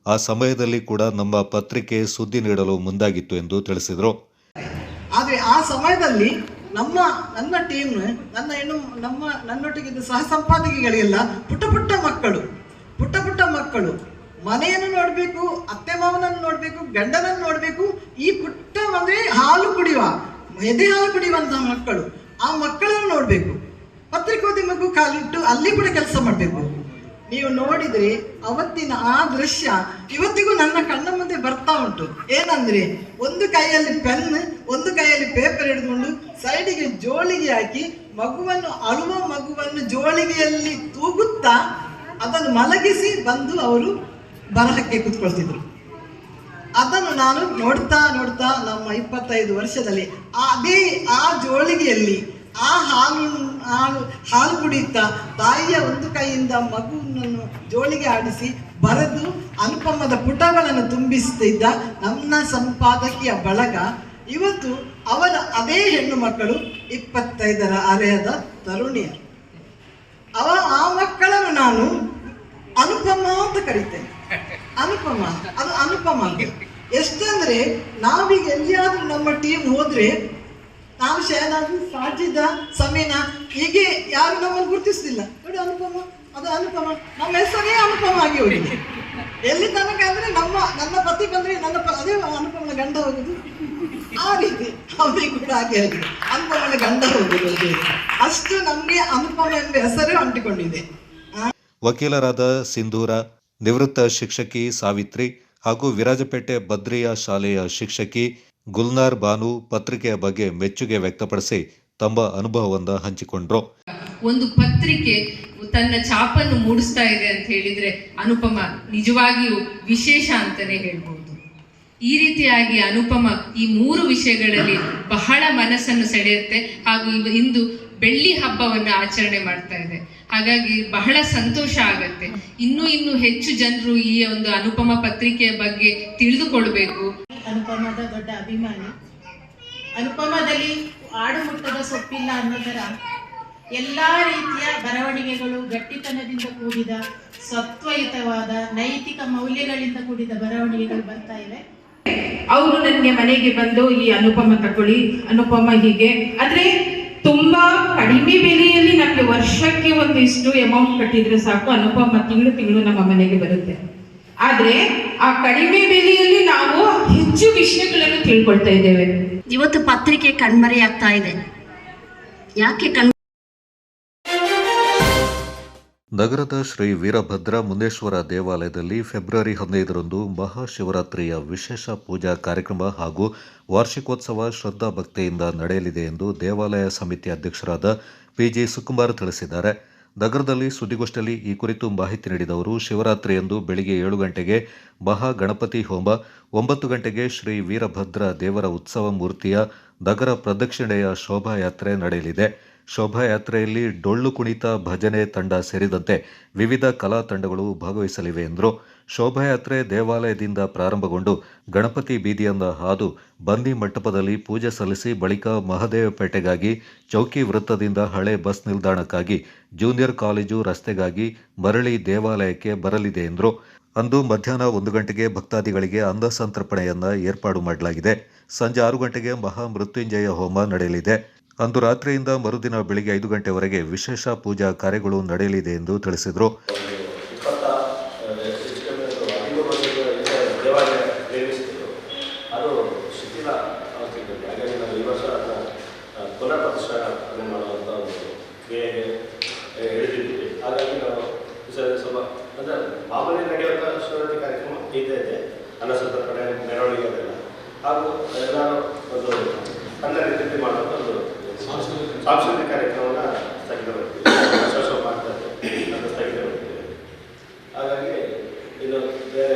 ಆ ಸಮಯದಲ್ಲಿ ಕೂಡ ನಮ್ಮ ಪತ್ರಿಕೆ ಸುದ್ದಿ ನೀಡಲು ಮುಂದಾಗಿತ್ತು ಎಂದು ತಿಳಿಸಿದರು. ಆದರೆ ಆ ಸಮಯದಲ್ಲಿ ನನ್ನ ಟೀಮ್ ನನ್ನೊಟ್ಟಿಗಿದ್ದ ಸಹ ಸಂಪಾದಕಿಗಳಿಗೆಲ್ಲ ಪುಟ್ಟ ಮಕ್ಕಳು ಮನೆಯನ್ನು ನೋಡಬೇಕು, ಅತ್ತೆ ಮಾವನನ್ನು ನೋಡಬೇಕು, ಗಂಡನನ್ನು ನೋಡಬೇಕು. ಈ ಪುಟ್ಟ ಅಂದ್ರೆ ಎದೆ ಹಾಲು ಕುಡಿಯುವಂತಹ ಮಕ್ಕಳು, ಆ ಮಕ್ಕಳನ್ನು ನೋಡಬೇಕು. ಪತ್ರಿಕೋದ್ಯಮಕ್ಕೂ ಕಾಲಿಟ್ಟು ಅಲ್ಲಿ ಕೂಡ ಕೆಲಸ ಮಾಡಬೇಕು. ನೀವು ನೋಡಿದ್ರೆ ಅವತ್ತಿನ ಆ ದೃಶ್ಯ ಇವತ್ತಿಗೂ ನನ್ನ ಕಣ್ಣ ಮುಂದೆ ಬರ್ತಾ ಉಂಟು. ಏನಂದ್ರೆ ಒಂದು ಕೈಯಲ್ಲಿ ಪೆನ್, ಒಂದು ಕೈಯಲ್ಲಿ ಪೇಪರ್ ಹಿಡಿದುಕೊಂಡು ಸೈಡಿಗೆ ಜೋಳಿಗೆ ಹಾಕಿ ಅಳುವ ಮಗುವನ್ನು ಜೋಳಿಗೆಯಲ್ಲಿ ತೂಗುತ್ತಾ ಅದನ್ನು ಮಲಗಿಸಿ ಬಂದು ಅವರು ಬರಹಕ್ಕೆ ಕೂತ್ಕೊಳ್ತಿದ್ರು. ಅದನ್ನು ನಾನು ನೋಡ್ತಾ ನೋಡ್ತಾ ನಮ್ಮ 25 ವರ್ಷದಲ್ಲಿ ಆ ಜೋಳಿಗೆಯಲ್ಲಿ ಆ ಹಾಲು ಕುಡಿಯುತ್ತಾ ತಾಯಿಯ ಒಂದು ಕೈಯಿಂದ ಮಗುವನ್ನು ಜೋಳಿಗೆ ಆಡಿಸಿ ಬರೆದು ಅನುಪಮದ ಪುಟಗಳನ್ನು ತುಂಬಿಸ್ತಿದ್ದ ನನ್ನ ಸಂಪಾದಕೀಯ ಬಳಗ ಇವತ್ತು ಅವರ ಅದೇ ಹೆಣ್ಣು ಮಕ್ಕಳು 25ರ ಅರೆಯದ ತರುಣಿಯರು. ಆ ಮಕ್ಕಳನ್ನು ನಾನು ಅನುಪಮ ಅಂತ ಕರಿತೇನೆ. ಅನುಪಮ ಅದು ಅನುಪಮ ಅಂತ. ಎಷ್ಟಂದ್ರೆ ನಾವೀಗ ಎಲ್ಲಿಯಾದ್ರೂ ನಮ್ಮ ಟೀಮ್ ಹೋದ್ರೆ ನಾವು ಶಹನಾಜ್, ಸಾಜಿದ, ಸಮೀನಾ ಹೀಗೆ ಯಾರು ನಮ್ಮನ್ನು ಗುರುತಿಸ್ತಿಲ್ಲ. ನೋಡಿ ಅನುಪಮ, ಅದು ಅನುಪಮ, ನಮ್ಮ ಹೆಸರೇ ಅನುಪಮ ಆಗಿ ಹೋಗಿದೆ. ಎಲ್ಲಿ ತನಕ ಅಂದ್ರೆ ನನ್ನ ಪತಿ ಬಂದ್ರೆ ಅದೇ ಅನುಪಮನ ಗಂಡ ಹೋಗುದು, ಆ ರೀತಿ ಅವನಿಗೆ ಕೂಡ ಹಾಗೆ ಆಗಿದೆ, ಅನುಪಮನ ಗಂಡ ಹೋಗುದು. ಅಷ್ಟು ನಮ್ಗೆ ಅನುಪಮ ಎಂಬ ಹೆಸರೇ ಅಂಟಿಕೊಂಡಿದೆ. ವಕೀಲರಾದ ಸಿಂಧೂರ, ನಿವೃತ್ತ ಶಿಕ್ಷಕಿ ಸಾವಿತ್ರಿ ಹಾಗೂ ವಿರಾಜಪೇಟೆ ಬದ್ರಿಯಾ ಶಾಲೆಯ ಶಿಕ್ಷಕಿ ಗುಲ್ನಾರ್ ಬಾನು ಪತ್ರಿಕೆಯ ಬಗ್ಗೆ ಮೆಚ್ಚುಗೆ ವ್ಯಕ್ತಪಡಿಸಿ ತಮ್ಮ ಅನುಭವವನ್ನು ಹಂಚಿಕೊಂಡ್ರು. ಒಂದು ಪತ್ರಿಕೆ ತನ್ನ ಛಾಪನ್ನು ಮೂಡಿಸ್ತಾ ಇದೆ ಅಂತ ಹೇಳಿದ್ರೆ ಅನುಪಮ ನಿಜವಾಗಿಯೂ ವಿಶೇಷ ಅಂತಾನೆ ಹೇಳ್ಬಹುದು. ಈ ರೀತಿಯಾಗಿ ಅನುಪಮ ಈ 3 ವಿಷಯಗಳಲ್ಲಿ ಬಹಳ ಮನಸ್ಸನ್ನು ಸೆಳೆಯುತ್ತೆ ಹಾಗೂ ಇಂದು ಬೆಳ್ಳಿ ಹಬ್ಬವನ್ನು ಆಚರಣೆ ಮಾಡ್ತಾ ಇದೆ. ಹಾಗಾಗಿ ಬಹಳ ಸಂತೋಷ ಆಗತ್ತೆ. ಇನ್ನೂ ಹೆಚ್ಚು ಜನರು ಈ ಒಂದು ಅನುಪಮ ಪತ್ರಿಕೆಯ ಬಗ್ಗೆ ತಿಳಿದುಕೊಳ್ಬೇಕು. ಅನುಪಮದ ದೊಡ್ಡ ಅಭಿಮಾನಿ. ಅನುಪಮದಲ್ಲಿ ಆಡುಮುಟ್ಟದ ಸೊಪ್ಪಿಲ್ಲ ಅನ್ನೋ ಥರ ಎಲ್ಲ ರೀತಿಯ ಬರವಣಿಗೆಗಳು ಗಟ್ಟಿತನದಿಂದ ಕೂಡಿದ, ಸತ್ವಯುತವಾದ, ನೈತಿಕ ಮೌಲ್ಯಗಳಿಂದ ಕೂಡಿದ ಬರವಣಿಗೆಗಳು ಬರ್ತಾ ಇವೆ. ಅವರು ನನಗೆ ಮನೆಗೆ ಬಂದು ಈ ಅನುಪಮ ತಗೊಳ್ಳಿ, ಅನುಪಮ ಹೀಗೆ, ಆದರೆ ತುಂಬಾ ಕಡಿಮೆ ಬೆಲೆಯಲ್ಲಿ ನಮಗೆ ವರ್ಷಕ್ಕೆ ಒಂದಿಷ್ಟು ಅಮೌಂಟ್ ಕಟ್ಟಿದ್ರೆ ಸಾಕು, ಅನುಪಮ ತಿಂಗಳು ನಮ್ಮ ಮನೆಗೆ ಬರುತ್ತೆ. ಆದ್ರೆ ಆ ಕಡಿಮೆ ಬೆಲೆಯಲ್ಲಿ ನಾವು ಹೆಚ್ಚು ವಿಷಯಗಳನ್ನು ತಿಳ್ಕೊಳ್ತಾ ಇದ್ದೇವೆ. ಇವತ್ತು ಪತ್ರಿಕೆ ಕಣ್ಮರೆಯಾಗ್ತಾ ಇದೆ. ಯಾಕೆ ನಗರದ ಶ್ರೀ ವೀರಭದ್ರ ಮುನೇಶ್ವರ ದೇವಾಲಯದಲ್ಲಿ ಫೆಬ್ರವರಿ 15ರಂದು ಮಹಾಶಿವರಾತ್ರಿಯ ವಿಶೇಷ ಪೂಜಾ ಕಾರ್ಯಕ್ರಮ ಹಾಗೂ ವಾರ್ಷಿಕೋತ್ಸವ ಶ್ರದ್ಧಾ ಭಕ್ತಿಯಿಂದ ನಡೆಯಲಿದೆ ಎಂದು ದೇವಾಲಯ ಸಮಿತಿ ಅಧ್ಯಕ್ಷರಾದ ಪಿಜಿ ಸುಕುಮಾರ್ ತಿಳಿಸಿದ್ದಾರೆ. ನಗರದಲ್ಲಿ ಸುದ್ದಿಗೋಷ್ಠಿಯಲ್ಲಿ ಈ ಕುರಿತು ಮಾಹಿತಿ ನೀಡಿದವರು, ಶಿವರಾತ್ರಿಯಂದು ಬೆಳಿಗ್ಗೆ 7 ಗಂಟೆಗೆ ಮಹಾ ಗಣಪತಿ ಹೋಮ, 9 ಗಂಟೆಗೆ ಶ್ರೀ ವೀರಭದ್ರ ದೇವರ ಉತ್ಸವ ಮೂರ್ತಿಯ ನಗರ ಪ್ರದಕ್ಷಿಣೆಯ ಶೋಭಾಯಾತ್ರೆ ನಡೆಯಲಿದೆ. ಶೋಭಾಯಾತ್ರೆಯಲ್ಲಿ ಡೊಳ್ಳು ಕುಣಿತ, ಭಜನೆ ತಂಡ ಸೇರಿದಂತೆ ವಿವಿಧ ಕಲಾ ತಂಡಗಳು ಭಾಗವಹಿಸಲಿವೆ ಎಂದರು. ಶೋಭಾಯಾತ್ರೆ ದೇವಾಲಯದಿಂದ ಪ್ರಾರಂಭಗೊಂಡು ಗಣಪತಿ ಬೀದಿಯಿಂದ ಹಾದು ಬನ್ನಿ ಮಂಟಪದಲ್ಲಿ ಪೂಜೆ ಸಲ್ಲಿಸಿ ಬಳಿಕ ಮಹದೇವಪೇಟೆಗಾಗಿ ಚೌಕಿ ವೃತ್ತದಿಂದ ಹಳೆ ಬಸ್ ನಿಲ್ದಾಣಕ್ಕಾಗಿ ಜೂನಿಯರ್ ಕಾಲೇಜು ರಸ್ತೆಗಾಗಿ ಮರಳಿ ದೇವಾಲಯಕ್ಕೆ ಬರಲಿದೆ ಎಂದರು. ಅಂದು ಮಧ್ಯಾಹ್ನ 1 ಗಂಟೆಗೆ ಭಕ್ತಾದಿಗಳಿಗೆ ಅನ್ನ ಸಂತರ್ಪಣೆಯನ್ನ ಏರ್ಪಾಡು ಮಾಡಲಾಗಿದೆ. ಸಂಜೆ 6 ಗಂಟೆಗೆ ಮಹಾ ಮೃತ್ಯುಂಜಯ ಹೋಮ ನಡೆಯಲಿದೆ. ಅಂದು ರಾತ್ರಿಯಿಂದ ಮರುದಿನ ಬೆಳಿಗ್ಗೆ 5 ಗಂಟೆವರೆಗೆ ವಿಶೇಷ ಪೂಜಾ ಕಾರ್ಯಗಳು ನಡೆಯಲಿದೆ ಎಂದು ತಿಳಿಸಿದರು. ಮಾಮೂಲಿ ನಡೆಯುವಂಥ ಶಿವರಾತ್ರಿ ಕಾರ್ಯಕ್ರಮ ಇದೆ, ಅನ್ನಸಂತರ್ಪಣೆ, ಮೆರವಣಿಗೆ ಅದೆಲ್ಲ, ಹಾಗೂ ಎಲ್ಲರೂ ಒಂದು ಸಣ್ಣ ರೀತಿಯಲ್ಲಿ ಮಾಡುವಂಥ ಒಂದು ಸಾಂಸ್ಕೃತಿಕ ಕಾರ್ಯಕ್ರಮವನ್ನು ಸ್ಥಗಿತಗೊಳಿಸಿದ್ದೀವಿ. ವರ್ಷ ಮಾಡ್ತಾ ಇದ್ದೀವಿ, ಅದು ಸ್ಥಗಿತಗೊಳಿಸಿದ್ದೀವಿ. ಹಾಗಾಗಿ ಇದು ಬೇರೆ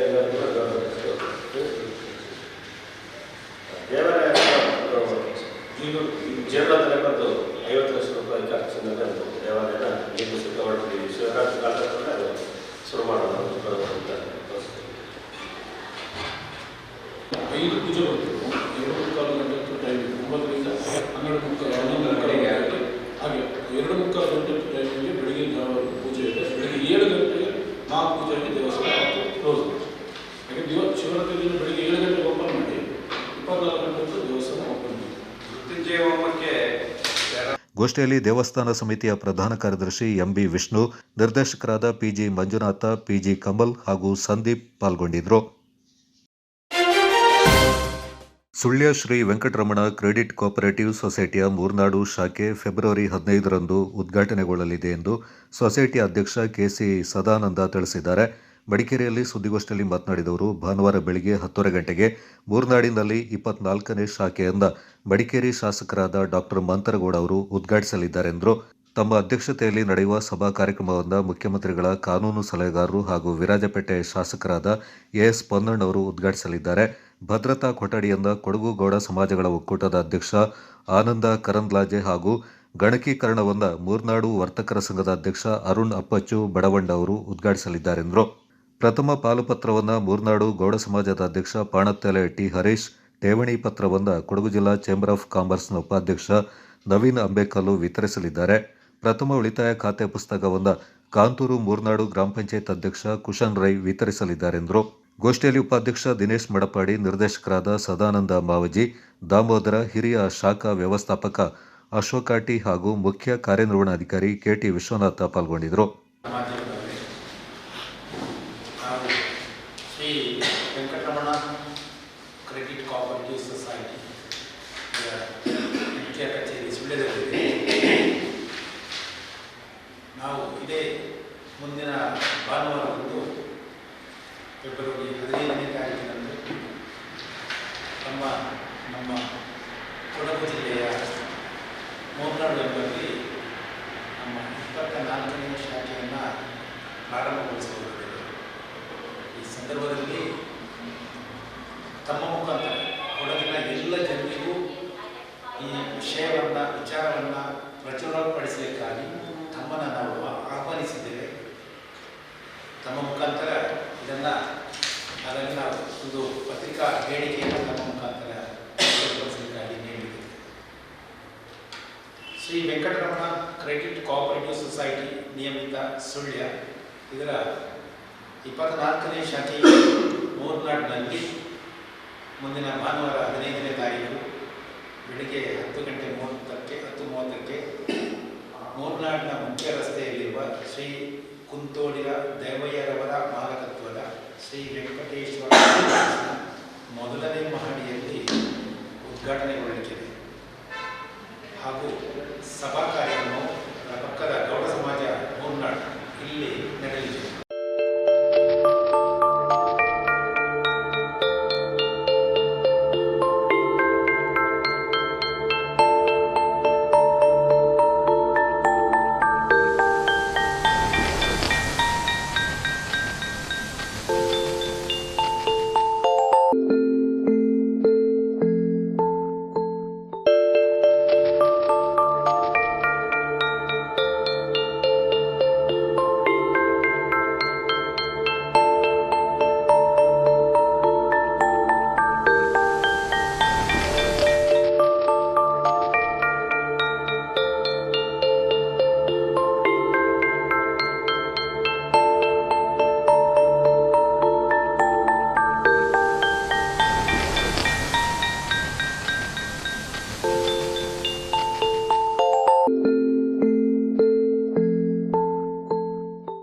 ದೇವರ ಈಗ ಜೀವನದಲ್ಲಿ ಬಂದು 50 ಲಕ್ಷ ರೂಪಾಯಿ ಖರ್ಚಿನಲ್ಲಿ ಒಂದು ದೇವಾಲಯನ ನಿರ್ಮಿಸಿ ಹೊರಟಿದ್ದೀವಿ. ಶಿವರಾತ್ರಿ ಕಾಲದಲ್ಲಿ ಅದು ಶುರು ಮಾಡೋಣ ಅಂತ 5 ಪೂಜೆ ಬರ್ತೀವಿ. 2:45 ಗಂಟೆ ಟೈಮ್, 9ರಿಂದ 12:30 ಹಾಗೆ 2:45 ಗಂಟೆ ಟೈಮಿಗೆ ಬೆಳಿಗ್ಗೆ ಪೂಜೆ ಇದೆ. ಬೆಳಿಗ್ಗೆ 7 ಗಂಟೆಗೆ ಮಹಾಪೂಜೆಗೆ ದೇವಸ್ಥಾನ ಕ್ಲೋಸ್ ಮಾಡಿ. ಹಾಗೆ ಶಿವರಾತ್ರಿ ಬೆಳಿಗ್ಗೆ 7 ಗಂಟೆಗೆ ಓಪನ್ ಮಾಡಿ 24 ಗಂಟೆ ದೇವಸ್ಥಾನ ಓಪನ್ ಮಾಡಿ. ಮೃತ್ಯುಂಜಯ ಹೋಮಕ್ಕೆ ಗೋಷ್ಠಿಯಲ್ಲಿ ದೇವಸ್ಥಾನ ಸಮಿತಿಯ ಪ್ರಧಾನ ಕಾರ್ಯದರ್ಶಿ ಎಂಬಿ ವಿಷ್ಣು, ನಿರ್ದೇಶಕರಾದ ಪಿಜಿ ಮಂಜುನಾಥ, ಪಿಜಿ ಕಮಲ್ ಹಾಗೂ ಸಂದೀಪ್ ಪಾಲ್ಗೊಂಡಿದ್ದರು. ಸುಳ್ಯ ಶ್ರೀ ವೆಂಕಟರಮಣ ಕ್ರೆಡಿಟ್ ಕೋಆಪರೇಟಿವ್ ಸೊಸೈಟಿಯ ಮೂರ್ನಾಡು ಶಾಖೆ ಫೆಬ್ರವರಿ 15ರಂದು ಉದ್ಘಾಟನೆಗೊಳ್ಳಲಿದೆ ಎಂದು ಸೊಸೈಟಿ ಅಧ್ಯಕ್ಷ ಕೆಸಿ ಸದಾನಂದ ತಿಳಿಸಿದ್ದಾರೆ. ಮಡಿಕೇರಿಯಲ್ಲಿ ಸುದ್ದಿಗೋಷ್ಠಿಯಲ್ಲಿ ಮಾತನಾಡಿದವರು, ಭಾನುವಾರ ಬೆಳಿಗ್ಗೆ 10 ಗಂಟೆಗೆ ಮೂರ್ನಾಡಿನಲ್ಲಿ 24ನೇ ಶಾಖೆಯಿಂದ ಮಡಿಕೇರಿ ಶಾಸಕರಾದ ಡಾಕ್ಟರ್ ಮಂತರಗೌಡ ಅವರು ಉದ್ಘಾಟಿಸಲಿದ್ದಾರೆ ಎಂದರು. ತಮ್ಮ ಅಧ್ಯಕ್ಷತೆಯಲ್ಲಿ ನಡೆಯುವ ಸಭಾ ಕಾರ್ಯಕ್ರಮವನ್ನು ಮುಖ್ಯಮಂತ್ರಿಗಳ ಕಾನೂನು ಸಲಹೆಗಾರರು ಹಾಗೂ ವಿರಾಜಪೇಟೆ ಶಾಸಕರಾದ ಎಎಸ್ ಪೊನ್ನಣ್ಣವರು ಉದ್ಘಾಟಿಸಲಿದ್ದಾರೆ. ಭದ್ರತಾ ಕೊಠಡಿಯಿಂದ ಕೊಡಗು ಗೌಡ ಸಮಾಜಗಳ ಒಕ್ಕೂಟದ ಅಧ್ಯಕ್ಷ ಆನಂದ ಕರಂದ್ಲಾಜೆ ಹಾಗೂ ಗಣಕೀಕರಣವನ್ನು ಮೂರ್ನಾಡು ವರ್ತಕರ ಸಂಘದ ಅಧ್ಯಕ್ಷ ಅರುಣ್ ಅಪ್ಪಚ್ಚು ಬಡವಂಡ ಅವರು ಉದ್ಘಾಟಿಸಲಿದ್ದಾರೆಂದರು. ಪ್ರಥಮ ಪಾಲುಪತ್ರವನ್ನು ಮೂರ್ನಾಡು ಗೌಡ ಸಮಾಜದ ಅಧ್ಯಕ್ಷ ಪಾಣತ್ತೆಲೆ ಟಿ ಹರೀಶ್, ಠೇವಣಿ ಪತ್ರವನ್ನು ಕೊಡಗು ಜಿಲ್ಲಾ ಚೇಂಬರ್ ಆಫ್ ಕಾಮರ್ಸ್ನ ಉಪಾಧ್ಯಕ್ಷ ನವೀನ್ ಅಂಬೇಕಲ್ಲು ವಿತರಿಸಲಿದ್ದಾರೆ. ಪ್ರಥಮ ಉಳಿತಾಯ ಖಾತೆ ಪುಸ್ತಕವನ್ನು ಕಾಂತೂರು ಮೂರ್ನಾಡು ಗ್ರಾಮ ಪಂಚಾಯತ್ ಅಧ್ಯಕ್ಷ ಕುಶನ್ ರೈ ವಿತರಿಸಲಿದ್ದಾರೆಂದರು. ಗೋಷ್ಠಿಯಲ್ಲಿ ಉಪಾಧ್ಯಕ್ಷ ದಿನೇಶ್ ಮಡಪಾಡಿ, ನಿರ್ದೇಶಕರಾದ ಸದಾನಂದ ಮಾವಜಿ, ದಾಮೋದರ, ಹಿರಿಯ ಶಾಖಾ ವ್ಯವಸ್ಥಾಪಕ ಅಶೋಕ ಟಿ ಹಾಗೂ ಮುಖ್ಯ ಕಾರ್ಯನಿರ್ವಹಣಾಧಿಕಾರಿ ಕೆಟಿ ವಿಶ್ವನಾಥ ಪಾಲ್ಗೊಂಡಿದ್ದರು. Shri Venkataramana credit cooperative society ಮುಖ್ಯ ಕಚೇರಿ ಸುಳ್ಯದಲ್ಲಿದೆ. ನಾವು ಇದೇ ಮುಂದಿನ ಭಾನುವಾರದಂದು ಫೆಬ್ರವರಿ 15ನೇ ತಾರೀಕಿನಂದು ನಮ್ಮ ಕೊಡಗು ಜಿಲ್ಲೆಯ ಮೂರ್ನಾಡು ಎಂಬಲ್ಲಿ ನಮ್ಮ 24ನೇ ಶಾಖೆಯನ್ನು ಪ್ರಾರಂಭಗೊಳಿಸಿಕೊಂಡಿದ್ದೇವೆ. ಈ ಸಂದರ್ಭದಲ್ಲಿ ತಮ್ಮ ಮುಖಾಂತರ ಕೊಡಗಿನ ಎಲ್ಲ ಜನರಿಗೂ ಈ ವಿಚಾರವನ್ನು ಪ್ರಚುರಪಡಿಸಲಿಕ್ಕಾಗಿ ತಮ್ಮನ್ನು ನಾವು ಆಹ್ವಾನಿಸಿದ್ದೇವೆ. ತಮ್ಮ ಮುಖಾಂತರ ಅದನ್ನು ನಾವು ಒಂದು ಪತ್ರಿಕಾ ಹೇಳಿಕೆಯನ್ನು ತಮ್ಮ ಮುಖಾಂತರ ಪ್ರಚುರಪಡಿಸಲಿಕ್ಕಾಗಿ ನೀಡಿದ್ದೇವೆ. Shri Venkataramana credit cooperative society ನಿಯಮಿತ ಸುಳ್ಯ ಇದರ 24ನೇ ಶಾಖೆ ಮೂರ್ನಾಡಿನಲ್ಲಿ ಮುಂದಿನ ಭಾನುವಾರ 15ನೇ ತಾರೀಕು ಬೆಳಿಗ್ಗೆ 10:30ಕ್ಕೆ ಮೂರ್ನಾಡಿನ ಮುಖ್ಯ ರಸ್ತೆಯಲ್ಲಿರುವ ಶ್ರೀ ಕುಂತೋಡಿರ ದೇವಯ್ಯರವರ ಮಾಲಕತ್ವದ ಶ್ರೀ ವೆಂಕಟ